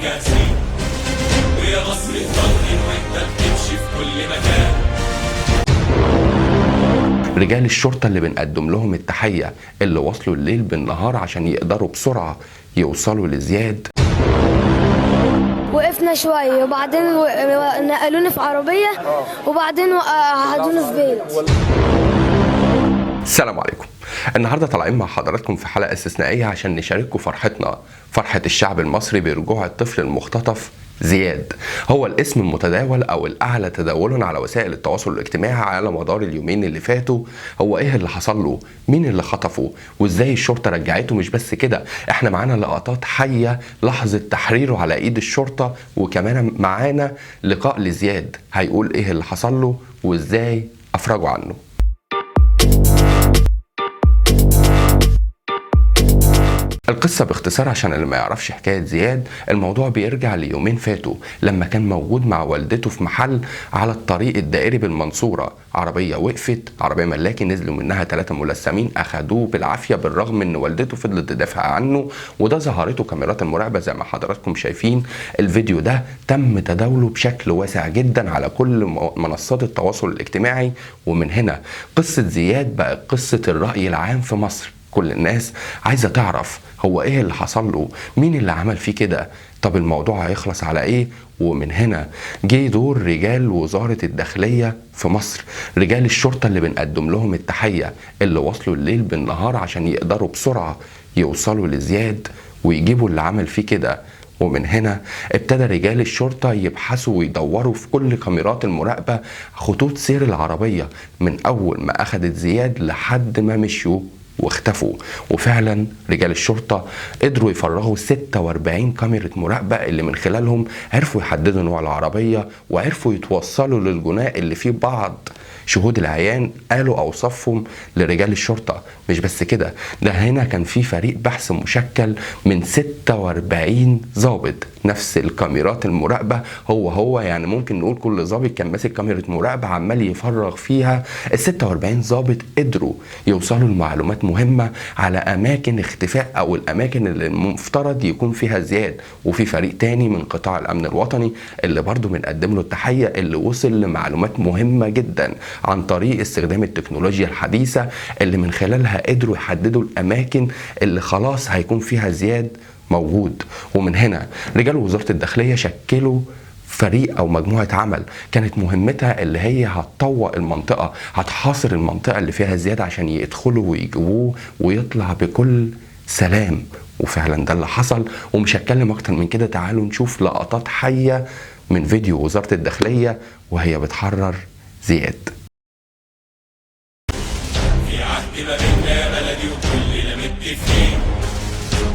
جاهزين، ويا مصر اطمن وانت بتمشي في كل مكان. رجال الشرطة اللي بنقدم لهم التحية، اللي وصلوا الليل بالنهار عشان يقدروا بسرعة يوصلوا لزياد. وقفنا شوية وبعدين نقلوني في عربية وبعدين قعدوني في بيت. السلام عليكم. النهاردة طالعين مع حضراتكم في حلقة استثنائية عشان نشارككم فرحتنا، فرحة الشعب المصري برجوع الطفل المختطف زياد. هو الاسم المتداول او الاعلى تداولا على وسائل التواصل الاجتماعي على مدار اليومين اللي فاتوا. هو ايه اللي حصل له؟ مين اللي خطفه؟ وازاي الشرطة رجعته؟ مش بس كده، احنا معانا لقطات حية لحظة تحريره على ايد الشرطة، وكمان معانا لقاء لزياد هيقول ايه اللي حصل له وازاي افرجوا عنه. القصة باختصار عشان اللي ما يعرفش حكاية زياد، الموضوع بيرجع ليومين فاتوا لما كان موجود مع والدته في محل على الطريق الدائري بالمنصورة. عربية وقفت، عربية ملاكي، نزلوا منها 3 ملثمين اخدوه بالعافية بالرغم ان والدته فضلت تدافع عنه، وده ظهرته كاميرات المراقبة زي ما حضراتكم شايفين. الفيديو ده تم تداوله بشكل واسع جدا على كل منصات التواصل الاجتماعي، ومن هنا قصة زياد بقت قصة الرأي العام في مصر. كل الناس عايزة تعرف هو ايه اللي حصل له، مين اللي عمل فيه كده، طب الموضوع هيخلص على ايه؟ ومن هنا جه دور رجال وزارة الداخلية في مصر، رجال الشرطة اللي بنقدم لهم التحية، اللي وصلوا الليل بالنهار عشان يقدروا بسرعة يوصلوا لزياد ويجيبوا اللي عمل فيه كده. ومن هنا ابتدى رجال الشرطة يبحثوا ويدوروا في كل كاميرات المراقبة خطوط سير العربية من أول ما أخدت زياد لحد ما مشيوا واختفوا. وفعلا رجال الشرطة قدروا يفرغوا 46 كاميرا مراقبة اللي من خلالهم عرفوا يحددوا نوع العربية وعرفوا يتوصلوا للجناء اللي فيه بعض شهود العيان قالوا اوصافهم لرجال الشرطة. مش بس كده، ده هنا كان في فريق بحث مشكل من 46 ضابط، نفس الكاميرات المراقبة هو يعني ممكن نقول كل ضابط كان ماسك كاميرا مراقبة عمال يفرغ فيها. ال 46 ضابط قدروا يوصلوا لمعلومات مهمة على اماكن اختفاء او الاماكن اللي المفترض يكون فيها زياد. وفي فريق تاني من قطاع الامن الوطني اللي برضو بنقدم له التحية، اللي وصل لمعلومات مهمة جدا عن طريق استخدام التكنولوجيا الحديثة اللي من خلالها قدروا يحددوا الأماكن اللي خلاص هيكون فيها زياد موجود. ومن هنا رجال وزارة الداخلية شكلوا فريق أو مجموعة عمل كانت مهمتها اللي هي هتطوق المنطقة، هتحاصر المنطقة اللي فيها زياد عشان يدخلوا ويجيبوه ويطلع بكل سلام. وفعلا ده اللي حصل. ومش هتكلم أكتر من كده، تعالوا نشوف لقطات حية من فيديو وزارة الداخلية وهي بتحرر زياد. في عهد ما بيننا يا بلدي وكلنا متفقين،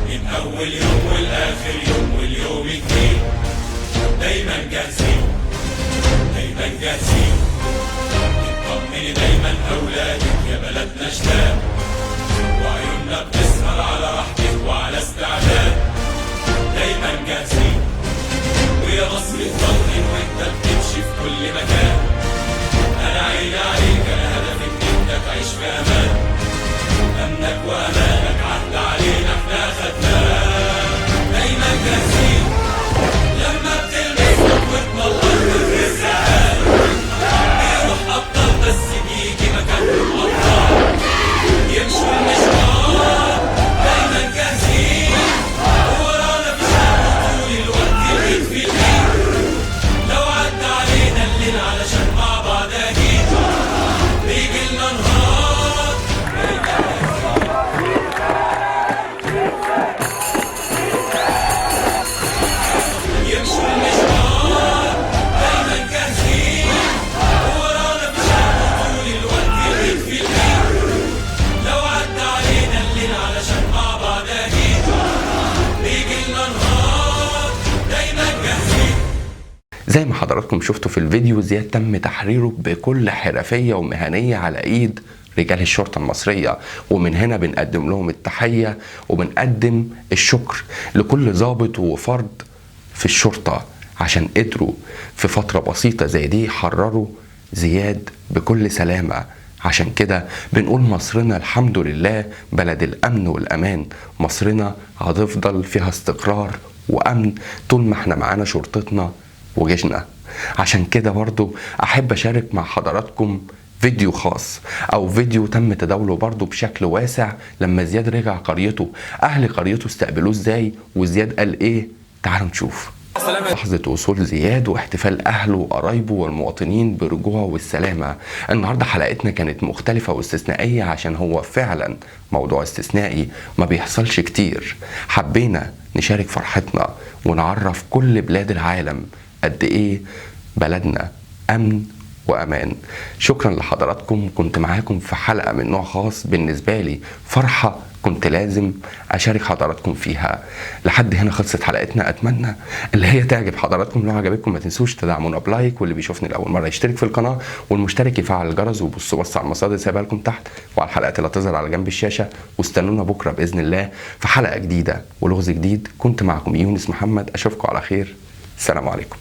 من أول يوم والآخر يوم واليوم الجديد، دايما جاهزين دايما جاهزين. اطمني دايما أولادك يا بلدنا اشتاق، وعيوننا بتسهر على راحتك وعلى استعداد، دايما جاهزين. ويا مصر اطمن وانت بتمشي في كل مكان، أنا عيني عليك، أنا هدفي إن أنت تعيش في أمان، أمنك وأمانك عهد علينا إحنا خدناه، دايما جاهزين لما بتلمسك وتنور الرسالة، بيروح أبطال بس بيجي مكانهم أبطال، يمشوا المشوار دايما جاهزين، وورانا في شهر طول الوقت الإيد في الإيد، لو عدى علينا الليل علشان مع بعض أكيد بيجي لنا نهار. يمشوا المشوار دايما جاهزين، وورانا في شهر طول الوقت الإيد في الإيد، لو عدى علينا الليل علشان مع بعض أكيد بيجي لنا نهار، دايما جاهزين. زي ما حضراتكم شفتوا في الفيديو، زياد تم تحريره بكل حرفية ومهنية على ايد رجال الشرطة المصرية. ومن هنا بنقدم لهم التحية وبنقدم الشكر لكل ضابط وفرد في الشرطة عشان قدروا في فترة بسيطة زي دي يحرروا زياد بكل سلامة. عشان كده بنقول مصرنا الحمد لله بلد الأمن والأمان، مصرنا هتفضل فيها استقرار وأمن طول ما احنا معانا شرطتنا وجيشنا. عشان كده برضو أحب أشارك مع حضراتكم فيديو خاص أو فيديو تم تداوله برضو بشكل واسع لما زياد رجع قريته. أهل قريته استقبلوه ازاي وزياد قال ايه؟ تعالوا نشوف. لحظة وصول زياد واحتفال أهله وقرايبه والمواطنين برجوعه والسلامة. النهاردة حلقتنا كانت مختلفة واستثنائية عشان هو فعلا موضوع استثنائي ما بيحصلش كتير. حبينا نشارك فرحتنا ونعرف كل بلاد العالم قد ايه بلدنا أمن وأمان. شكرا لحضراتكم، كنت معاكم في حلقة من نوع خاص بالنسبة لي، فرحة كنت لازم أشارك حضراتكم فيها. لحد هنا خلصت حلقتنا، أتمنى اللي هي تعجب حضراتكم. لو عجبتكم ما تنسوش تدعمونا بلايك، واللي بيشوفني لأول مرة يشترك في القناة، والمشترك يفعل الجرس وبصوا بص على المصادر سايبها لكم تحت وعلى الحلقات اللي هتظهر على جنب الشاشة. واستنونا بكرة بإذن الله في حلقة جديدة ولغز جديد. كنت معكم يونس محمد، أشوفكم على خير. السلام عليكم.